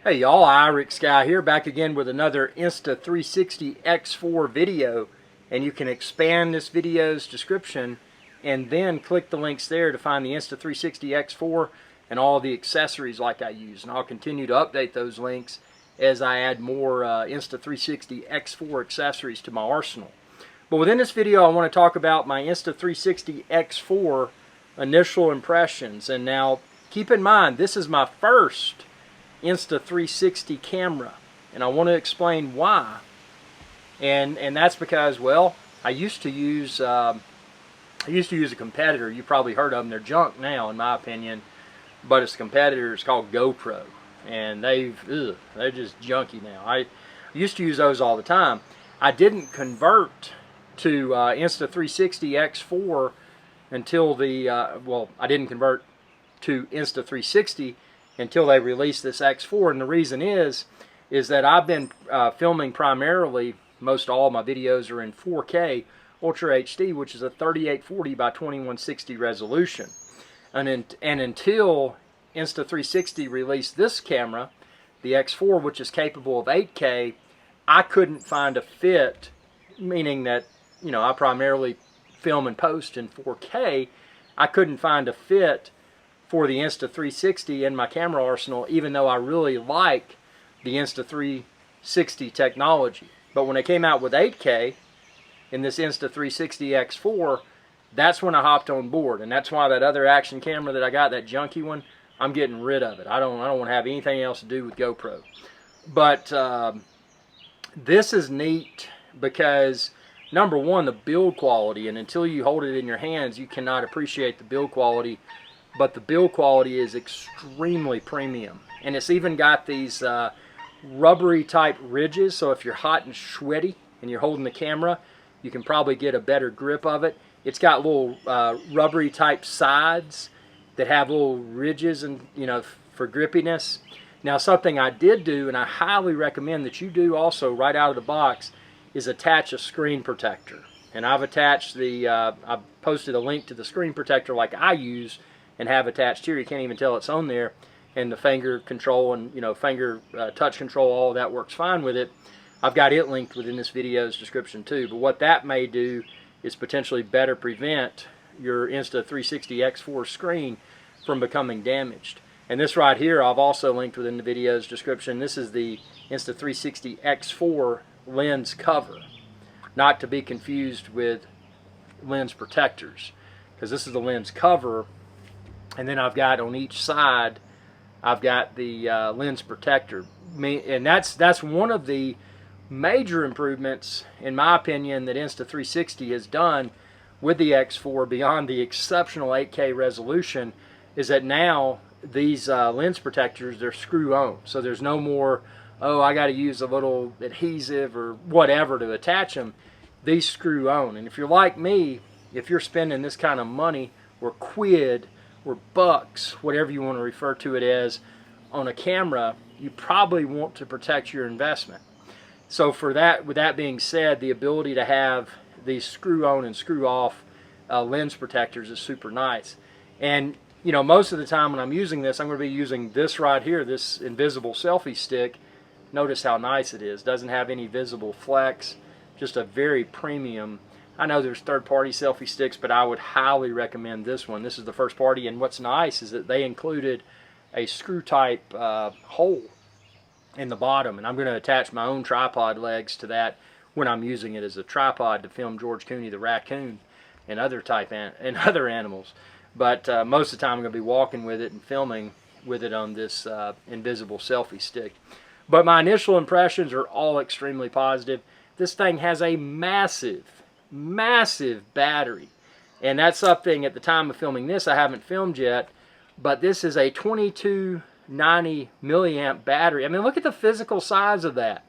Hey y'all, Irix Guy here, back again with another Insta360 X4 video, and you can expand this video's description and then click the links there to find the Insta360 X4 and all the accessories like I use. And I'll continue to update those links as I add more Insta360 X4 accessories to my arsenal. But within this video I want to talk about my Insta360 X4 initial impressions. And now keep in mind, this is my first Insta360 camera, and I want to explain why. And that's because, well, I used to use a competitor. You probably heard of them. They're junk now, in my opinion, but it's a competitor. It's called GoPro, and they're just junky now. I used to use those all the time. I didn't convert to Insta360 X4 until the I didn't convert to Insta360 until they released this X4, and the reason is that I've been filming primarily, most all of my videos are in 4K Ultra HD, which is a 3840 by 2160 resolution. And until Insta360 released this camera, the X4, which is capable of 8K, I couldn't find a fit, meaning that, you know, I primarily film and post in 4K. I couldn't find a fit for the Insta360 in my camera arsenal, even though I really like the Insta360 technology. But when they came out with 8K in this Insta360 X4, that's when I hopped on board, and that's why that other action camera that I got, that junky one, I'm getting rid of it. I don't want to have anything else to do with GoPro. But this is neat because, number one, the build quality, and until you hold it in your hands, you cannot appreciate the build quality. But the build quality is extremely premium, and it's even got these rubbery type ridges, so if you're hot and sweaty and you're holding the camera, you can probably get a better grip of it. It's got little rubbery type sides that have little ridges, and for grippiness. Now, something I did do, and I highly recommend that you do also right out of the box, is attach a screen protector. And I've attached I've posted a link to the screen protector like I use and have attached here. You can't even tell it's on there, and the finger control and finger touch control, all of that works fine with it. I've got it linked within this video's description too. But what that may do is potentially better prevent your Insta360 X4 screen from becoming damaged. And this right here I've also linked within the video's description. This is the Insta360 X4 lens cover, not to be confused with lens protectors, because this is the lens cover. And then I've got on each side, I've got the lens protector. And that's one of the major improvements, in my opinion, that Insta360 has done with the X4 beyond the exceptional 8K resolution, is that now these lens protectors, they're screw on. So there's no more, oh, I got to use a little adhesive or whatever to attach them. These screw on. And if you're like me, if you're spending this kind of money or quid or bucks, whatever you want to refer to it as, on a camera, you probably want to protect your investment. So for that, with that being said, the ability to have these screw on and screw off lens protectors is super nice. And most of the time when I'm using this, I'm going to be using this right here, this invisible selfie stick. Notice how nice it is. Doesn't have any visible flex. Just a very premium. I know there's third-party selfie sticks, but I would highly recommend this one. This is the first party, and what's nice is that they included a screw-type hole in the bottom, and I'm going to attach my own tripod legs to that when I'm using it as a tripod to film George Cooney the raccoon and other animals. But most of the time I'm going to be walking with it and filming with it on this invisible selfie stick. But my initial impressions are all extremely positive. This thing has a massive battery, and that's something at the time of filming this I haven't filmed yet, but this is a 2290 milliamp battery. I mean, look at the physical size of that.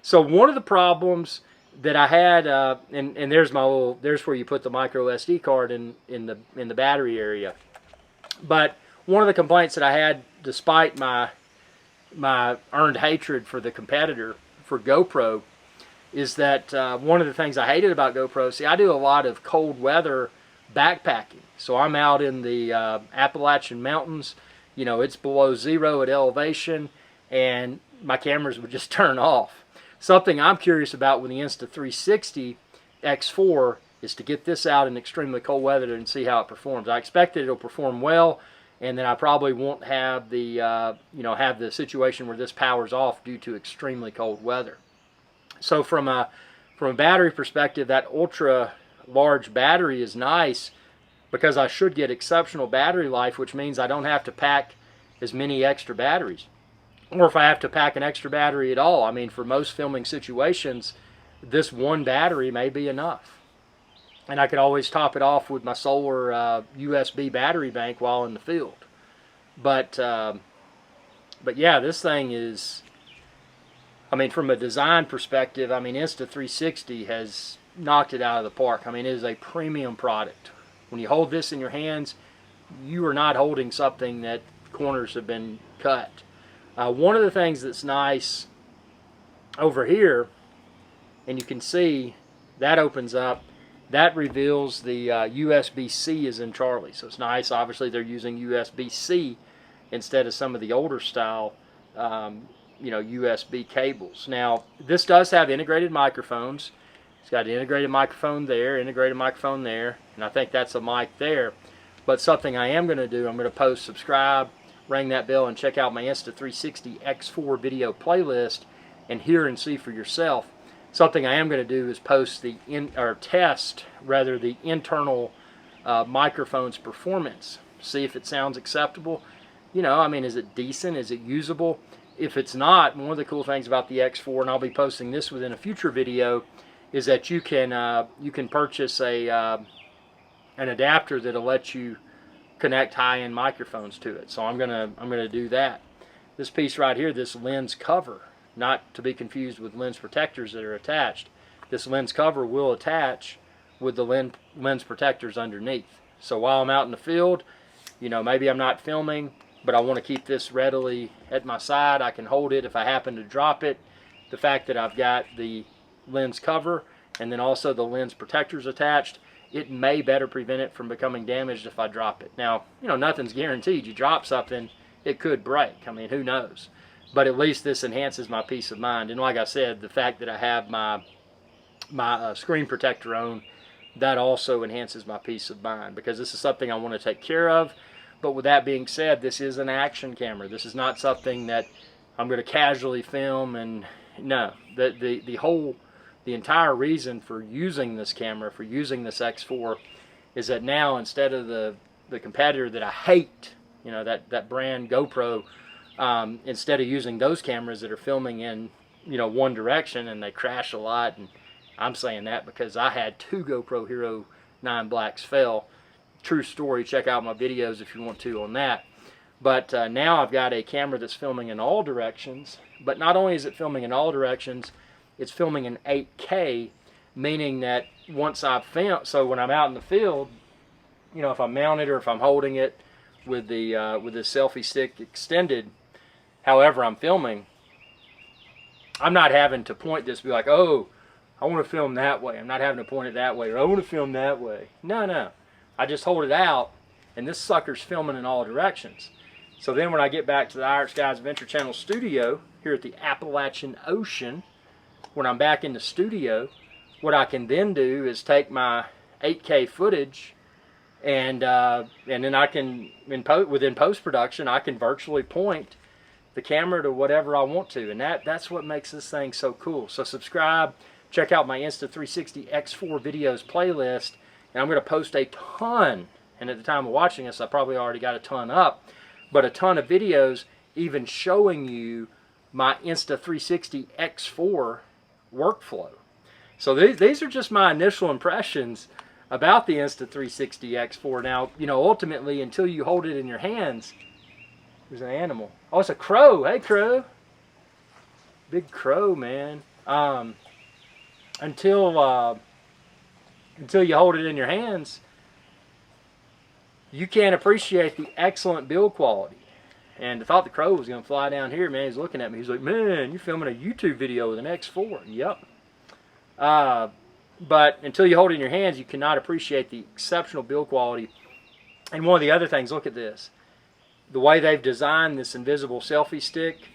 So one of the problems that I had, and there's there's where you put the micro SD card in the battery area. But one of the complaints that I had, despite my earned hatred for the competitor, for GoPro, is that one of the things I hated about GoPro, see, I do a lot of cold weather backpacking. So I'm out in the Appalachian Mountains. It's below zero at elevation, and my cameras would just turn off. Something I'm curious about with the Insta360 X4 is to get this out in extremely cold weather and see how it performs. I expect that it'll perform well, and then I probably won't have the have the situation where this powers off due to extremely cold weather. So from a battery perspective, that ultra large battery is nice because I should get exceptional battery life, which means I don't have to pack as many extra batteries. Or if I have to pack an extra battery at all, I mean, for most filming situations, this one battery may be enough. And I could always top it off with my solar USB battery bank while in the field. But yeah, this thing is, I mean, from a design perspective, I mean, Insta360 has knocked it out of the park. I mean, it is a premium product. When you hold this in your hands, you are not holding something that corners have been cut. One of the things that's nice over here, and you can see that opens up, that reveals the USB-C is in Charlie. So it's nice. Obviously, they're using USB-C instead of some of the older style USB cables. Now, this does have integrated microphones. It's got an integrated microphone there, integrated microphone there, and I think that's a mic there. But something I am going to do, I'm going to post, subscribe, ring that bell, and check out my Insta360 X4 video playlist and hear and see for yourself. Something I am going to do is post test the internal microphone's performance. See if it sounds acceptable. You know, I mean, is it decent? Is it usable? If it's not, one of the cool things about the X4, and I'll be posting this within a future video, is that you can purchase an adapter that'll let you connect high-end microphones to it. So I'm gonna do that. This piece right here, this lens cover, not to be confused with lens protectors that are attached. This lens cover will attach with the lens protectors underneath. So while I'm out in the field, you know, maybe I'm not filming, but I want to keep this readily at my side. I can hold it if I happen to drop it. The fact that I've got the lens cover and then also the lens protectors attached, it may better prevent it from becoming damaged if I drop it. Now, you know, nothing's guaranteed. You drop something, it could break. I mean, who knows? But at least this enhances my peace of mind. And like I said, the fact that I have my screen protector on, that also enhances my peace of mind, because this is something I want to take care of. But with that being said, this is an action camera. This is not something that I'm going to casually film. And no, the entire reason for using this camera, for using this X4, is that now, instead of the competitor that I hate, you know, that brand GoPro, instead of using those cameras that are filming in, you know, one direction and they crash a lot, and I'm saying that because I had 2 GoPro Hero 9 Blacks fail. True story. Check out my videos if you want to on that. But now I've got a camera that's filming in all directions. But not only is it filming in all directions, it's filming in 8K, meaning that once I've filmed, so when I'm out in the field, you know, if I'm mounted or if I'm holding it with the selfie stick extended, however I'm filming, I'm not having to point this, be like, oh, I want to film that way. I'm not having to point it that way, or I want to film that way. No. I just hold it out, and this sucker's filming in all directions. So then when I get back to the Irish Guys Adventure Channel studio here at the Appalachian Ocean, when I'm back in the studio, what I can then do is take my 8K footage, and then I can, within post-production, I can virtually point the camera to whatever I want to, and that's what makes this thing so cool. So subscribe, check out my Insta360 X4 videos playlist, and I'm going to post a ton, and at the time of watching this, I probably already got a ton up, but a ton of videos even showing you my Insta360 X4 workflow. So these are just my initial impressions about the Insta360 X4. Now, you know, ultimately, until you hold it in your hands, there's an animal. Oh, it's a crow. Hey, crow. Big crow, man. Until you hold it in your hands, you can't appreciate the excellent build quality. And I thought the crow was going to fly down here, man. He's looking at me. He's like, man, you're filming a YouTube video with an X4. Yep. But until you hold it in your hands, you cannot appreciate the exceptional build quality. And one of the other things, look at this. The way they've designed this invisible selfie stick,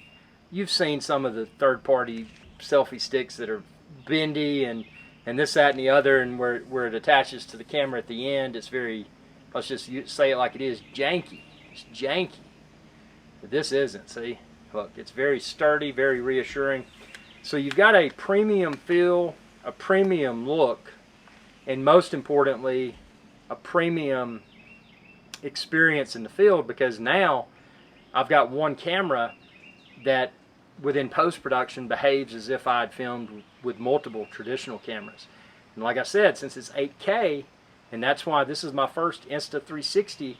you've seen some of the third-party selfie sticks that are bendy and this, that, and the other, and where it attaches to the camera at the end, it's very, let's just say it like it is, janky. It's janky. But this isn't, see? Look, it's very sturdy, very reassuring. So you've got a premium feel, a premium look, and most importantly, a premium experience in the field, because now I've got one camera that within post-production behaves as if I'd filmed with multiple traditional cameras. And like I said, since it's 8K, and that's why this is my first Insta360,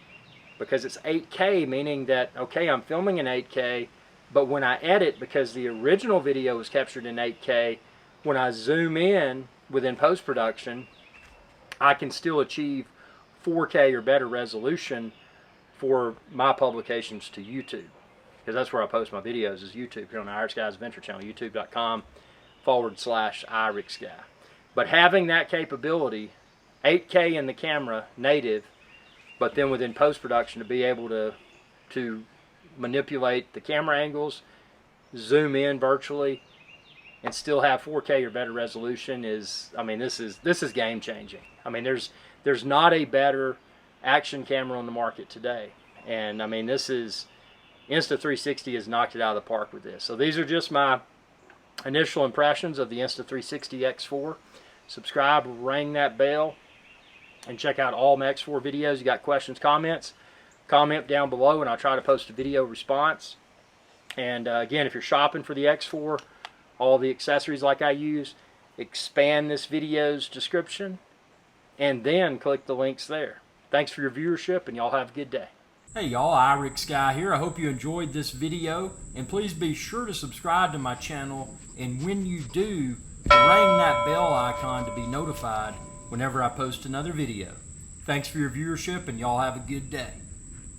because it's 8K, meaning that, okay, I'm filming in 8K, but when I edit, because the original video was captured in 8K, when I zoom in within post-production, I can still achieve 4K or better resolution for my publications to YouTube. Because that's where I post my videos, is YouTube, here on the Irish Guys Adventure channel, youtube.com/IrixGuy. But having that capability, 8K in the camera, native, but then within post-production to be able to manipulate the camera angles, zoom in virtually, and still have 4K or better resolution is, I mean, this is game changing. I mean, there's not a better action camera on the market today. And I mean, this is, Insta360 has knocked it out of the park with this. So these are just my initial impressions of the Insta360 X4. Subscribe, ring that bell, and check out all my X4 videos. You got questions, comments, comment down below, and I'll try to post a video response. And again, if you're shopping for the X4, all the accessories like I use, expand this video's description, and then click the links there. Thanks for your viewership, and y'all have a good day. Hey y'all, IrixGuy here. I hope you enjoyed this video, and please be sure to subscribe to my channel, and when you do, ring that bell icon to be notified whenever I post another video. Thanks for your viewership, and y'all have a good day.